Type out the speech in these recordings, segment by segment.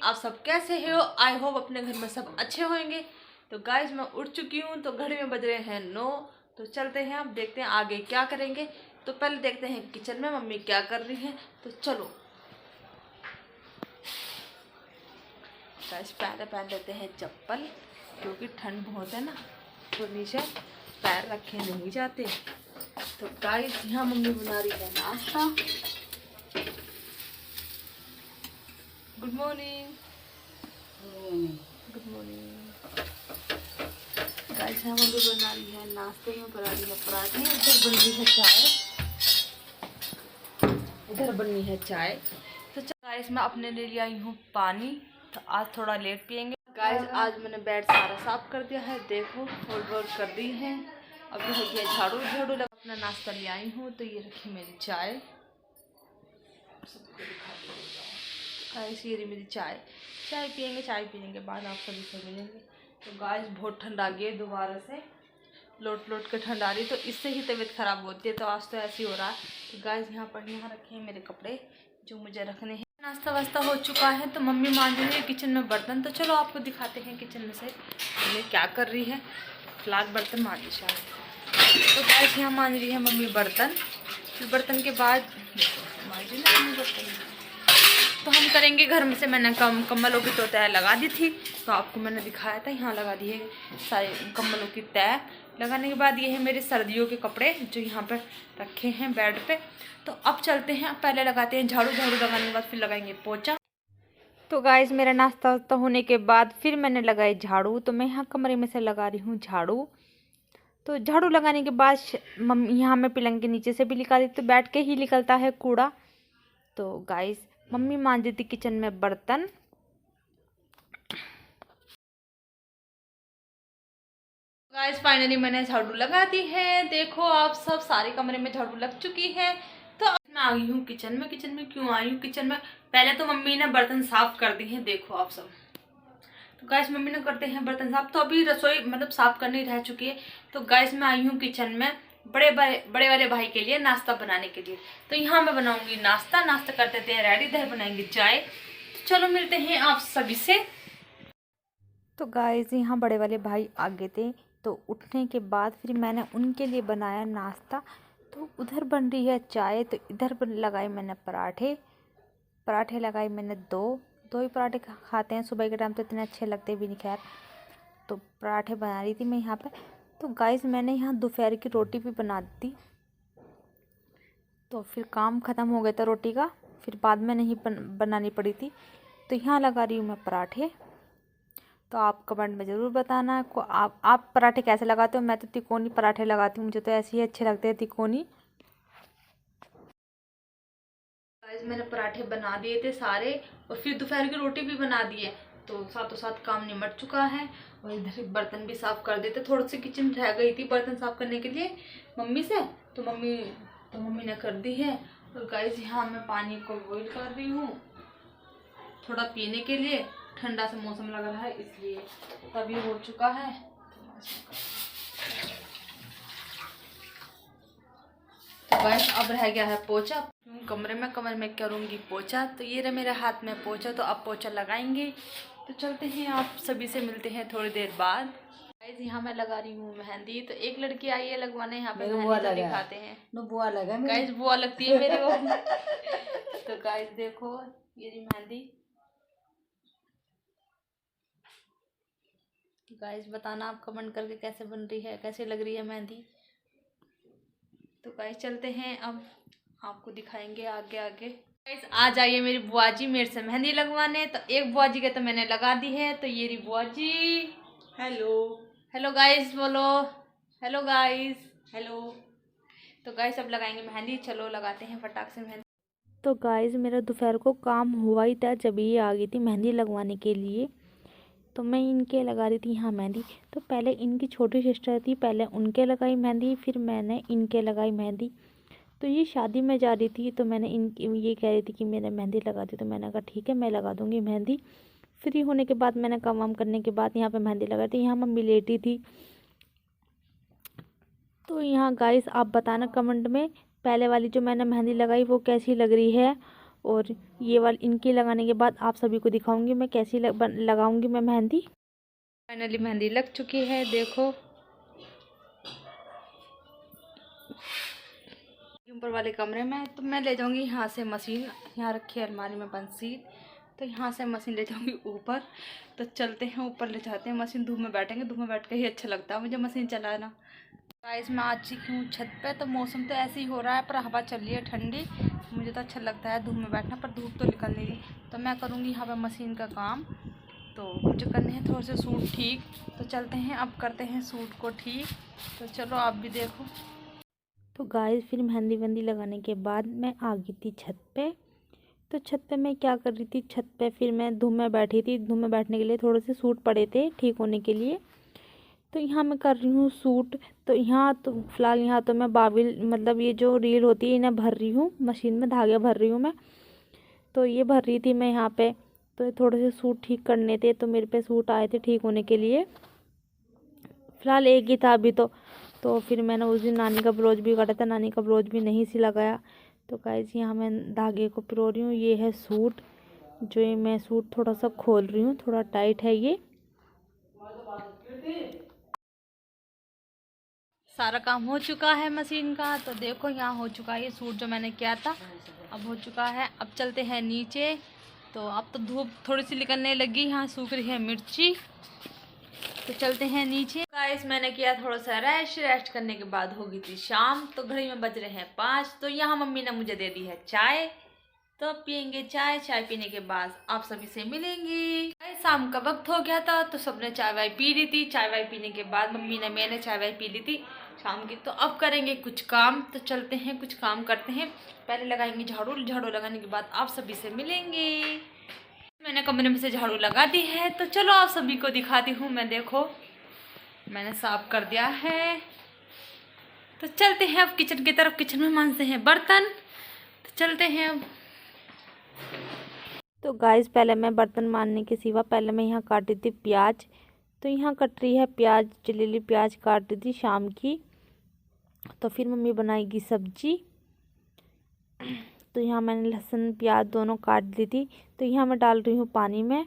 आप सब कैसे हो? आई होप अपने घर में सब अच्छे होंगे। तो गाइज मैं उठ चुकी हूँ, तो घड़ी में बज रहे हैं 9। तो चलते हैं, अब देखते हैं आगे क्या करेंगे। तो पहले देखते हैं किचन में मम्मी क्या कर रही हैं। तो चलो गाइज पहले पहन लेते हैं चप्पल, क्योंकि ठंड बहुत है ना, तो नीचे पैर रखे नहीं जाते। तो गाइज यहाँ मम्मी बना रही है नाश्ता। Good morning. Good morning guys, यहाँ मम्मी बना रही है नाश्ते में, बना रही है पराठे। इधर बन रही है चाय, इधर बननी है चाय। तो गाइस मैं अपने लिए ले आई हूँ पानी, तो आज थोड़ा लेट पियेंगे। गाइस आज मैंने बेड सारा साफ कर दिया है, देखो फोल्ड वोल्ड कर दी है। अब ये है झाड़ू झाड़ू लगा, अपना नाश्ता ले आई हूँ। तो ये रखी मेरी चाय, सबको दिखा दूँगा। गाइस ये रही मेरी चाय, चाय पियेंगे, चाय पीने के बाद आप सभी से मिलेंगे। तो गाइस बहुत ठंड आ गई है, दोबारा से लोट लोट के ठंड आ रही है, तो इससे ही तबीयत ख़राब होती है। तो आज तो ऐसे ही हो रहा है। तो गाइस यहाँ रखे हैं मेरे कपड़े जो मुझे रखने हैं। नाश्ता वास्ता हो चुका है, तो मम्मी मांज रही है किचन में बर्तन। तो चलो आपको दिखाते हैं किचन में से ये क्या कर रही है। फिलहाल बर्तन मांज रही शायद। तो गाइस यहाँ मांज रही है मम्मी बर्तन। फिर बर्तन के बाद मांज रही ना मम्मी बर्तन। तो हम करेंगे घर में से, मैंने कम्बलों की तो तय लगा दी थी, तो आपको मैंने दिखाया था। यहाँ लगा दिए सारे कम्बलों की तय। लगाने के बाद ये है मेरे सर्दियों के कपड़े जो यहाँ पर रखे हैं बेड पे। तो अब चलते हैं, पहले लगाते हैं झाड़ू, झाड़ू लगाने के बाद फिर लगाएंगे पोछा। तो गाइस मेरा नाश्ता वास्ता होने के बाद फिर मैंने लगाई झाड़ू। तो मैं यहाँ कमरे में से लगा रही हूँ झाड़ू। तो झाड़ू लगाने के बाद मम्मी यहाँ मैं पलंग के नीचे से भी निकाल दी, तो बैठ के ही निकलता है कूड़ा। तो गाइस मम्मी मांज देती किचन में बर्तन। गाइस फाइनली मैंने झाड़ू लगा दी है, देखो आप सब, सारे कमरे में झाड़ू लग चुकी है। तो अब मैं आ गई हूँ किचन में। किचन में क्यों आई हूँ? किचन में पहले तो मम्मी ने बर्तन साफ कर दी हैं, देखो आप सब। तो गाइस मम्मी ने करते हैं बर्तन साफ, तो अभी रसोई मतलब साफ करनी रह चुकी है। तो गाइस मैं आई हूँ किचन में बड़े वाले भाई के लिए नाश्ता बनाने के लिए। तो यहाँ मैं बनाऊंगी नाश्ता। नाश्ता कर देते हैं रेडी, इधर बनाएंगे चाय। तो चलो मिलते हैं आप सभी से। तो गाइस यहाँ बड़े वाले भाई आगे थे, तो उठने के बाद फिर मैंने उनके लिए बनाया नाश्ता। तो उधर बन रही है चाय, तो इधर लगाए मैंने पराठे। पराठे लगाए मैंने दो ही पराठे खाते हैं सुबह के टाइम, तो इतने अच्छे लगते भी नहीं खैर। तो पराठे बना रही थी मैं यहाँ पे। तो गाइस मैंने यहाँ दोपहर की रोटी भी बना दी, तो फिर काम ख़त्म हो गया था रोटी का, फिर बाद में नहीं बनानी पड़ी थी। तो यहाँ लगा रही हूँ मैं पराठे। तो आप कमेंट में ज़रूर बताना को आप पराठे कैसे लगाते हो। मैं तो तिकोनी पराठे लगाती हूँ, मुझे तो ऐसे ही अच्छे लगते हैं तिकोनी। गाइस मैंने पराठे बना दिए थे सारे, और फिर दोपहर की रोटी भी बना दी है। तो साथों साथ काम निमट चुका है, और इधर बर्तन भी साफ कर देते। थोड़ी सी किचन रह गई थी बर्तन साफ करने के लिए मम्मी से, तो मम्मी ने कर दी है। और गाइस यहाँ मैं पानी को बॉईल कर रही हूँ थोड़ा पीने के लिए, ठंडा सा मौसम लग रहा है इसलिए। तभी हो चुका है। तो गाइस अब रह गया है पोछा। कमरे में करूँगी पोछा। तो ये रहा मेरे हाथ में पोछा, तो अब पोछा लगाएंगे। तो चलते हैं, आप सभी से मिलते हैं थोड़ी देर बाद। गाइस यहाँ मैं लगा रही हूँ मेहंदी। तो एक लड़की आई है लगवाने, यहाँ पे मेहंदी तो दिखाते हैं। बुआ लगा गाइस, बुआ लगती है मेरे को। तो गाइस देखो ये रही मेहंदी। गाइस बताना आप कमेंट करके कैसे बन रही है, कैसे लग रही है मेहंदी। तो गाइस चलते हैं, अब आपको दिखाएंगे आगे आगे। गाइस आ जाइए मेरी बुआ जी मेरे से मेहंदी लगवाने। तो एक बुआ जी के तो मैंने लगा दी है। तो ये रही बुआ जी। हेलो हेलो गाइस बोलो, हेलो गाइस, हेलो। तो गाइस अब लगाएंगे मेहंदी, चलो लगाते हैं फटाक से मेहंदी। तो गाइस मेरा दोपहर को काम हुआ ही था, जब ये आ गई थी मेहंदी लगवाने के लिए। तो मैं इनके लगा रही थी यहाँ मेहंदी। तो पहले इनकी छोटी सिस्टर थी, पहले उनके लगाई मेहंदी, फिर मैंने इनके लगाई मेहंदी। तो ये शादी में जा रही थी, तो मैंने ये कह रही थी कि मेरे मेहंदी लगा दी। तो मैंने कहा ठीक है मैं लगा दूँगी मेहंदी। फ्री होने के बाद मैंने काम वाम करने के बाद यहाँ पे मेहंदी लगाई थी। यहाँ मम्मी लेटी थी। तो यहाँ गाइस आप बताना कमेंट में पहले वाली जो मैंने मेहंदी लगाई वो कैसी लग रही है, और ये वाली इनकी लगाने के बाद आप सभी को दिखाऊंगी मैं कैसी लगाऊंगी मैं मेहंदी। फाइनली मेहंदी लग चुकी है, देखो। ऊपर वाले कमरे में तो मैं ले जाऊंगी यहाँ से मशीन, यहाँ रखी है अलमारी में बंसी, तो यहाँ से मशीन ले जाऊंगी ऊपर। तो चलते हैं ऊपर, ले जाते हैं मशीन। धूप में बैठेंगे, धूप में बैठ के ही अच्छा लगता है मुझे मशीन चलाना। गाइस मैं आ चुकी हूँ छत पे। तो मौसम तो ऐसे ही हो रहा है पर हवा चल रही है ठंडी। मुझे तो अच्छा लगता है धूप में बैठना, पर धूप तो निकल नहीं रही। तो मैं करूँगी यहाँ पे मशीन का काम। तो मुझे करने हैं थोड़े से सूट ठीक। तो चलते हैं अब करते हैं सूट को ठीक। तो चलो आप भी देखो। तो गाइस फिर मेहंदी वेंदी लगाने के बाद मैं आ गई थी छत पे। तो छत पे मैं क्या कर रही थी, छत पे फिर मैं धूप में बैठी थी। धूप में बैठने के लिए थोड़े से सूट पड़े थे ठीक होने के लिए। तो यहाँ मैं कर रही हूँ सूट। तो यहाँ तो फ़िलहाल यहाँ तो मैं बाबिल मतलब ये जो रील होती है इन्हें भर रही हूँ, मशीन में धागे भर रही हूँ मैं। तो ये भर रही थी मैं यहाँ पे। तो थोड़े से सूट ठीक करने थे, तो मेरे पे सूट आए थे ठीक होने के लिए। फ़िलहाल एक ही था अभी तो फिर मैंने उस दिन नानी का ब्लाउज भी काटा था, नानी का ब्लाउज भी नहीं सिला गया। तो गाइस यहाँ मैं धागे को पिरो रही हूँ। ये है सूट, जो ये मैं सूट थोड़ा सा खोल रही हूँ, थोड़ा टाइट है ये। सारा काम हो चुका है मशीन का। तो देखो यहाँ हो चुका है ये सूट जो मैंने किया था, अब हो चुका है। अब चलते हैं नीचे। तो अब तो धूप थोड़ी सी निकलने लगी, यहाँ सूख रही है मिर्ची। तो चलते हैं नीचे। गाइस मैंने किया थोड़ा सा रेस्ट करने के बाद हो गई थी शाम। तो घड़ी में बज रहे हैं 5। तो यहाँ मम्मी ने मुझे दे दी है चाय। तो पियेंगे चाय। चाय पीने के बाद आप सभी से मिलेंगे। शाम का वक्त हो गया था तो सबने चाय वाय पी ली थी। चाय वाय पीने के बाद मम्मी ने मैंने चाय वाय पी ली थी शाम की। तो अब करेंगे कुछ काम। तो चलते हैं कुछ काम करते हैं। पहले लगाएंगे झाड़ू। झाड़ू लगाने के बाद आप सभी से मिलेंगे। मैंने कमरे में से झाड़ू लगा दी है। तो चलो आप सभी को दिखाती हूँ मैं। देखो मैंने साफ कर दिया है। तो चलते हैं अब किचन की तरफ। किचन में मांजते हैं बर्तन। तो चलते हैं अब। तो गाइस पहले मैं बर्तन मांजने के सिवा पहले मैं यहाँ काटी थी प्याज। तो यहाँ कट रही है प्याज, जलेली प्याज काट रही थी शाम की। तो फिर मम्मी बनाएगी सब्जी। तो यहाँ मैंने लहसुन प्याज दोनों काट दी थी। तो यहाँ मैं डाल रही हूँ पानी में।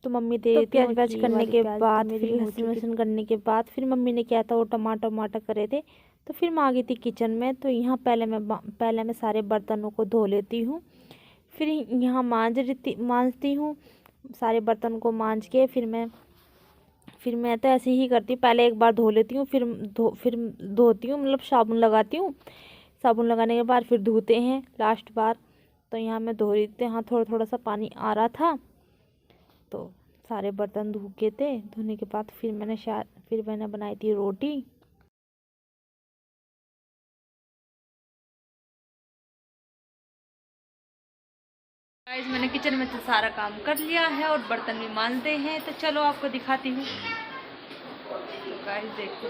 तो मम्मी दे रही थी प्याज व्याज करने के बाद, फिर लहसुन वहसुन करने के बाद फिर मम्मी ने किया था वो टमाटर वमाटर करे थे। तो फिर मैं आ गई थी किचन में। तो यहाँ पहले मैं सारे बर्तनों को धो लेती हूँ। फिर यहाँ मांजती हूँ सारे बर्तन को मांज के। फिर मैं तो ऐसे ही करती हूँ, पहले एक बार धो लेती हूँ, फिर धोती हूँ, मतलब साबुन लगाती हूँ। साबुन लगाने के बाद फिर धोते हैं लास्ट बार। तो यहाँ मैं धो रही थी, यहाँ थोड़ा थोड़ा सा पानी आ रहा था। तो सारे बर्तन धो के थे। धोने के बाद फिर मैंने बनाई थी रोटी। गाइस मैंने किचन में तो सारा काम कर लिया है और बर्तन भी मांजते हैं। तो चलो आपको दिखाती हूँ। तो गाइस देखो।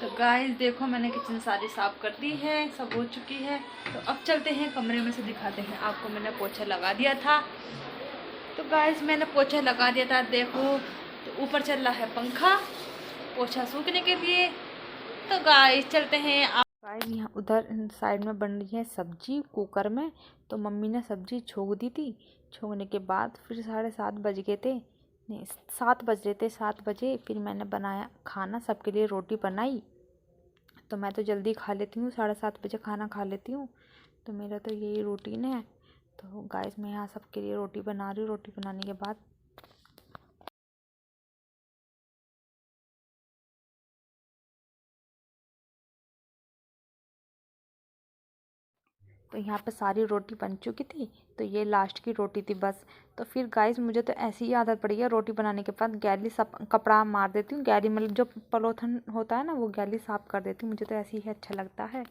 तो गाइस देखो मैंने किचन सारी साफ कर दी है, सब हो चुकी है। तो अब चलते हैं कमरे में से दिखाते हैं आपको। मैंने पोछा लगा दिया था। तो गाइस मैंने पोछा लगा दिया था, देखो। तो ऊपर चल रहा है पंखा पोछा सूखने के लिए। तो गाइस चलते हैं। गाइस यहाँ उधर साइड में बन रही है सब्जी कुकर में। तो मम्मी ने सब्जी छोंक दी थी। छोंकने के बाद फिर 7:30 बज गए थे, नहीं 7 बज रहे थे। 7 बजे फिर मैंने बनाया खाना, सबके लिए रोटी बनाई। तो मैं तो जल्दी खा लेती हूँ, 7:30 बजे खाना खा लेती हूँ। तो मेरा तो यही रूटीन है। तो गाइस मैं यहाँ सबके लिए रोटी बना रही हूँ। रोटी बनाने के बाद तो यहाँ पे सारी रोटी बन चुकी थी। तो ये लास्ट की रोटी थी बस। तो फिर गाइस मुझे तो ऐसी ही आदत पड़ी है, रोटी बनाने के बाद गैली सब कपड़ा मार देती हूँ। गैली मतलब जो पॉलीथिन होता है ना, वो गैली साफ़ कर देती हूँ। मुझे तो ऐसे ही अच्छा लगता है।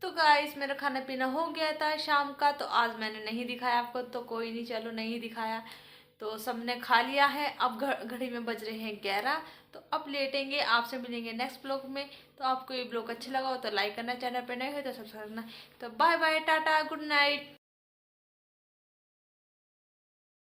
तो गाइस मेरा खाना पीना हो गया था शाम का। तो आज मैंने नहीं दिखाया आपको, तो कोई नहीं, चलो नहीं दिखाया। तो सबने खा लिया है। अब घड़ी में बज रहे हैं 11। तो अब लेटेंगे। आपसे मिलेंगे नेक्स्ट ब्लॉग में। तो आपको ये ब्लॉग अच्छा लगा हो तो लाइक करना, चैनल पर नए हो तो सब्सक्राइब करना। तो bye bye, tata, good night.